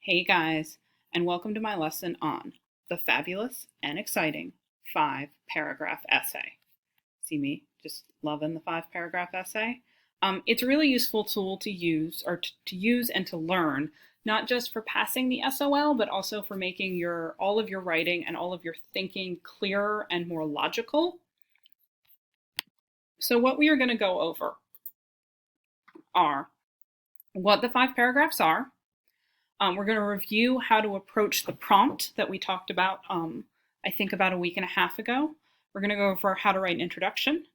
Hey guys, and welcome to my lesson on the fabulous and exciting 5-paragraph essay. See me just loving the 5-paragraph essay? It's a really useful tool to use, or to use and to learn, not just for passing the SOL, but also for making all of your writing and all of your thinking clearer and more logical. So what we are going to go over are what the 5 paragraphs are. We're going to review how to approach the prompt that we talked about, I think about a week and a half ago. We're going to go over how to write an introduction,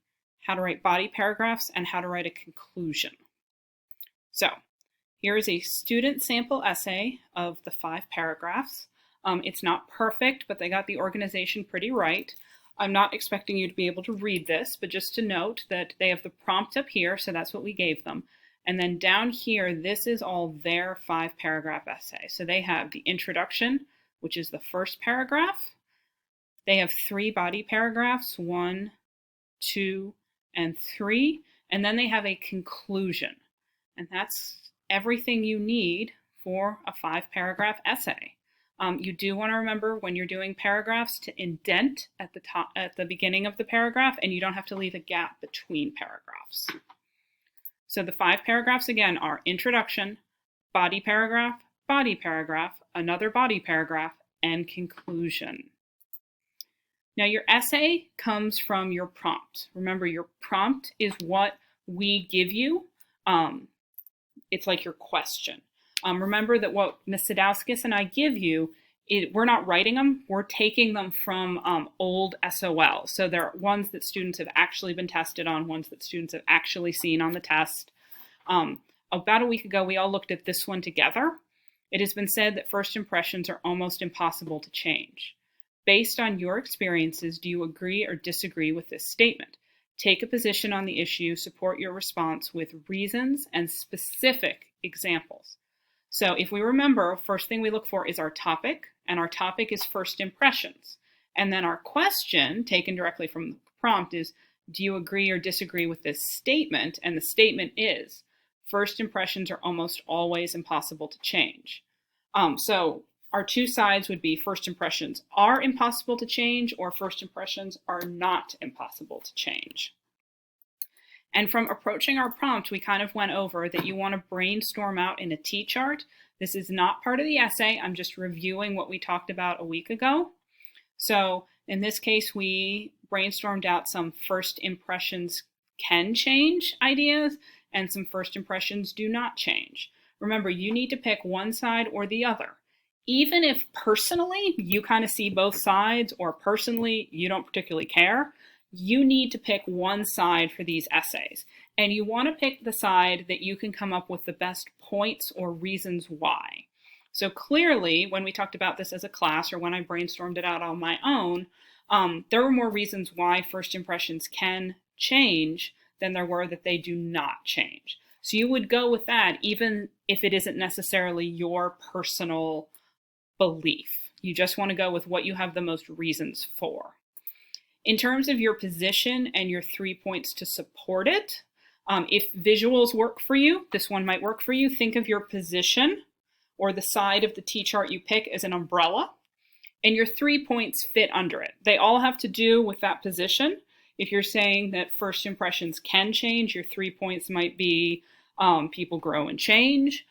how to write body paragraphs, and how to write a conclusion. So here is a student sample essay of the 5 paragraphs. It's not perfect, but they got the organization pretty right. I'm not expecting you to be able to read this, but just to note that they have the prompt up here, so that's what we gave them. And then down here, this is all their 5-paragraph essay. So they have the introduction, which is the first paragraph. They have 3 body paragraphs, 1, 2, and 3. And then they have a conclusion. And that's everything you need for a 5-paragraph essay. You do want to remember when you're doing paragraphs to indent at the beginning of the paragraph, and you don't have to leave a gap between paragraphs. So the 5 paragraphs again are introduction, body paragraph, another body paragraph, and conclusion. Now your essay comes from your prompt. Remember, your prompt is what we give you. It's like your question. Remember that what Ms. Sadowskis and I give you, we're not writing them, we're taking them from old SOL. So they're ones that students have actually been tested on, ones that students have actually seen on the test. About a week ago, we all looked at this one together. It has been said that first impressions are almost impossible to change. Based on your experiences, do you agree or disagree with this statement? Take a position on the issue, support your response with reasons and specific examples. So if we remember, first thing we look for is our topic, and our topic is first impressions. And then our question, taken directly from the prompt, is, do you agree or disagree with this statement? And the statement is, first impressions are almost always impossible to change. So our 2 sides would be first impressions are impossible to change, or first impressions are not impossible to change. And from approaching our prompt, we kind of went over that you want to brainstorm out in a T-chart. This is not part of the essay. I'm just reviewing what we talked about a week ago. So in this case, we brainstormed out some first impressions can change ideas and some first impressions do not change. Remember, you need to pick one side or the other. Even if personally you kind of see both sides, or personally you don't particularly care, you need to pick one side for these essays. And you want to pick the side that you can come up with the best points or reasons why. So clearly, when we talked about this as a class, or when I brainstormed it out on my own, there were more reasons why first impressions can change than there were that they do not change. So you would go with that even if it isn't necessarily your personal belief. You just want to go with what you have the most reasons for. In terms of your position and your 3 points to support it, if visuals work for you, this one might work for you. Think of your position, or the side of the T-chart you pick, as an umbrella, and your 3 points fit under it. They all have to do with that position. If you're saying that first impressions can change, your 3 points might be people grow and change,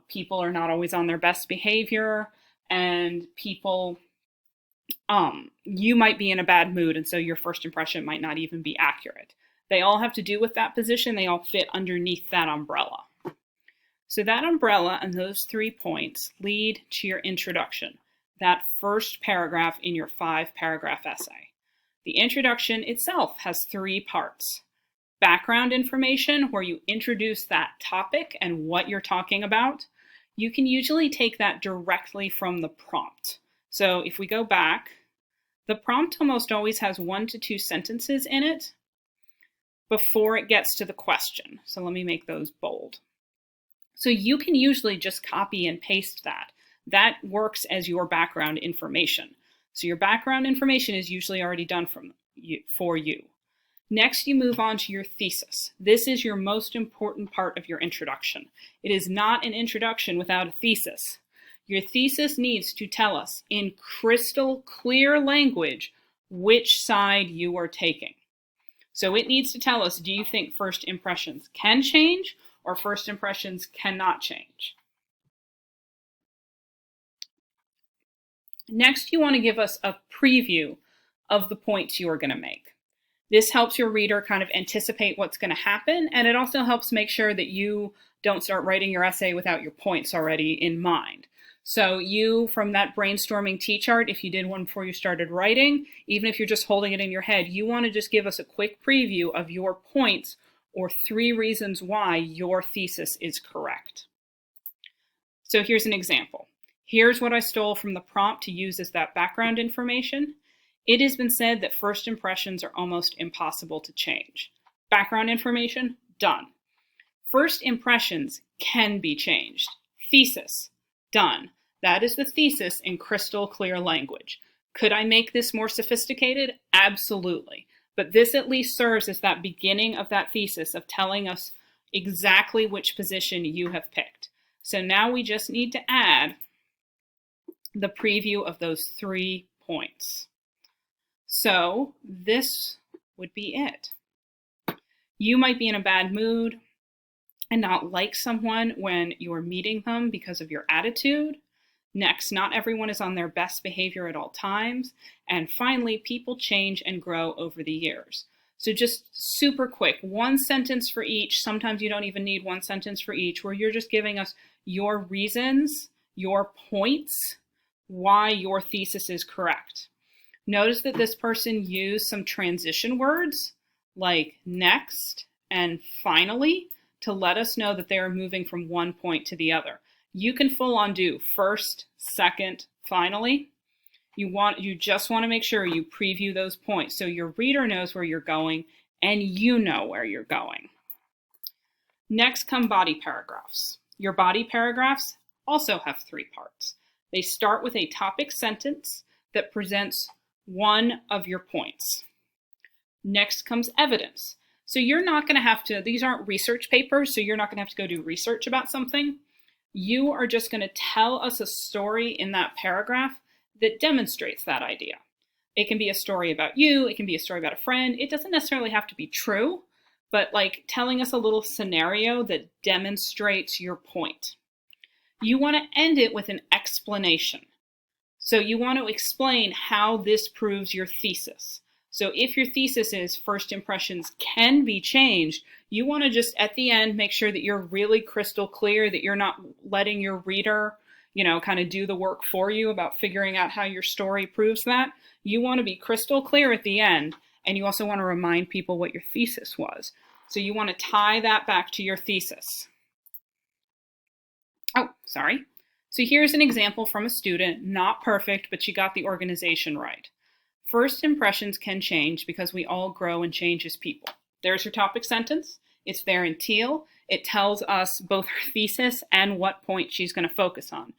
people are not always on their best behavior, and people, you might be in a bad mood, and so your first impression might not even be accurate. They all have to do with that position. They all fit underneath that umbrella. So that umbrella and those 3 points lead to your introduction, that first paragraph in your 5-paragraph essay. The introduction itself has 3 parts. Background information, where you introduce that topic and what you're talking about. You can usually take that directly from the prompt. So if we go back, the prompt almost always has 1 to 2 sentences in it before it gets to the question. So let me make those bold. So you can usually just copy and paste that. That works as your background information. So your background information is usually already done for you. Next, you move on to your thesis. This is your most important part of your introduction. It is not an introduction without a thesis. Your thesis needs to tell us in crystal clear language which side you are taking. So it needs to tell us, do you think first impressions can change or first impressions cannot change? Next, you want to give us a preview of the points you are going to make. This helps your reader kind of anticipate what's going to happen, and it also helps make sure that you don't start writing your essay without your points already in mind. So you, from that brainstorming T-chart, if you did one before you started writing, even if you're just holding it in your head, you want to just give us a quick preview of your points or 3 reasons why your thesis is correct. So here's an example. Here's what I stole from the prompt to use as that background information. It has been said that first impressions are almost impossible to change. Background information, done. First impressions can be changed. Thesis, done. That is the thesis in crystal clear language. Could I make this more sophisticated? Absolutely. But this at least serves as that beginning of that thesis of telling us exactly which position you have picked. So now we just need to add the preview of those 3 points. So this would be it. You might be in a bad mood and not like someone when you're meeting them because of your attitude. Next, not everyone is on their best behavior at all times. And finally, people change and grow over the years. So just super quick, 1 sentence for each. Sometimes you don't even need 1 sentence for each, where you're just giving us your reasons, your points, why your thesis is correct. Notice that this person used some transition words like next and finally to let us know that they are moving from one point to the other. You can full on do first, second, finally. You just want to make sure you preview those points so your reader knows where you're going and you know where you're going. Next come body paragraphs. Your body paragraphs also have 3 parts. They start with a topic sentence that presents one of your points. Next comes evidence. So you're not going to have to, these aren't research papers, so you're not going to have to go do research about something. You are just going to tell us a story in that paragraph that demonstrates that idea. It can be a story about you, it can be a story about a friend. It doesn't necessarily have to be true, but like telling us a little scenario that demonstrates your point. You want to end it with an explanation. So you want to explain how this proves your thesis. So if your thesis is first impressions can be changed, you want to just at the end make sure that you're really crystal clear, that you're not letting your reader, kind of do the work for you about figuring out how your story proves that. You want to be crystal clear at the end, and you also want to remind people what your thesis was. So you want to tie that back to your thesis. Oh, sorry. So here's an example from a student, not perfect, but she got the organization right. First impressions can change because we all grow and change as people. There's her topic sentence. It's there in teal. It tells us both her thesis and what point she's going to focus on.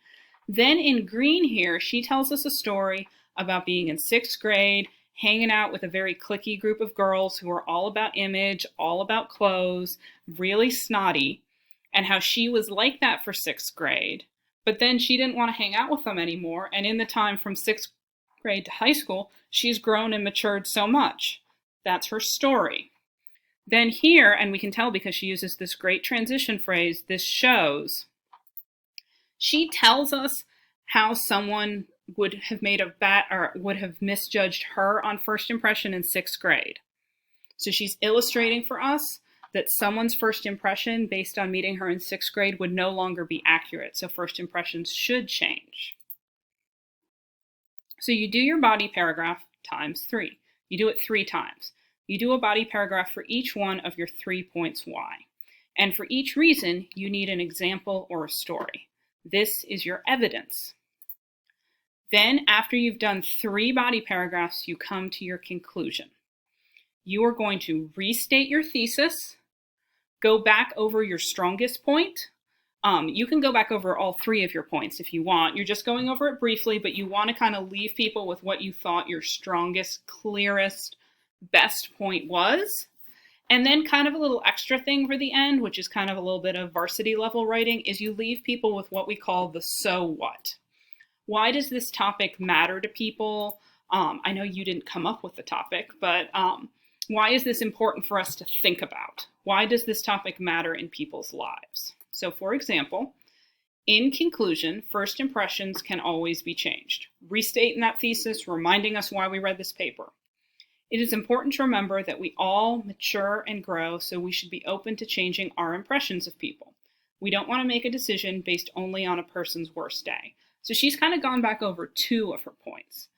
Then in green here, she tells us a story about being in 6th grade, hanging out with a very cliquey group of girls who are all about image, all about clothes, really snotty, and how she was like that for 6th grade. But then she didn't want to hang out with them anymore. And in the time from 6th grade to high school, she's grown and matured so much. That's her story. Then here, and we can tell because she uses this great transition phrase, this shows, she tells us how someone would have made a bad or would have misjudged her on first impression in 6th grade. So she's illustrating for us that someone's first impression based on meeting her in 6th grade would no longer be accurate. So first impressions should change. So you do your body paragraph times 3. You do it 3 times. You do a body paragraph for each one of your 3 points why. And for each reason, you need an example or a story. This is your evidence. Then after you've done 3 body paragraphs, you come to your conclusion. You are going to restate your thesis, go back over your strongest point. You can go back over all 3 of your points if you want. You're just going over it briefly, but you want to kind of leave people with what you thought your strongest, clearest, best point was. And then kind of a little extra thing for the end, which is kind of a little bit of varsity level writing, is you leave people with what we call the so what. Why does this topic matter to people? I know you didn't come up with the topic, but why is this important for us to think about? Why does this topic matter in people's lives? So for example, in conclusion, first impressions can always be changed. Restating that thesis, reminding us why we read this paper. It is important to remember that we all mature and grow, so we should be open to changing our impressions of people. We don't want to make a decision based only on a person's worst day. So she's kind of gone back over 2 of her points.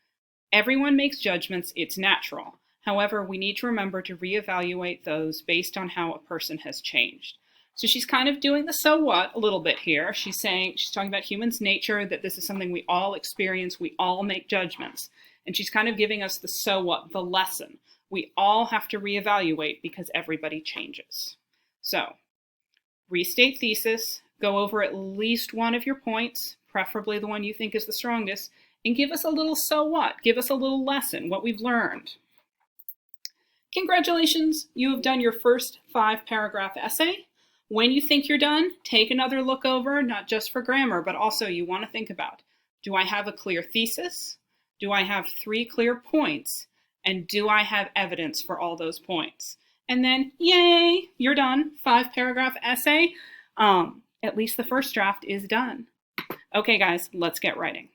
Everyone makes judgments, it's natural. However, we need to remember to reevaluate those based on how a person has changed. So she's kind of doing the so what a little bit here. She's talking about human's nature, that this is something we all experience, we all make judgments. And she's kind of giving us the so what, the lesson. We all have to reevaluate because everybody changes. So, restate thesis, go over at least one of your points, preferably the one you think is the strongest, and give us a little so what, give us a little lesson, what we've learned. Congratulations, you have done your first 5-paragraph essay. When you think you're done, take another look over, not just for grammar, but also you want to think about, do I have a clear thesis? Do I have 3 clear points? And do I have evidence for all those points? And then, yay, you're done. 5-paragraph essay. At least the first draft is done. Okay, guys, let's get writing.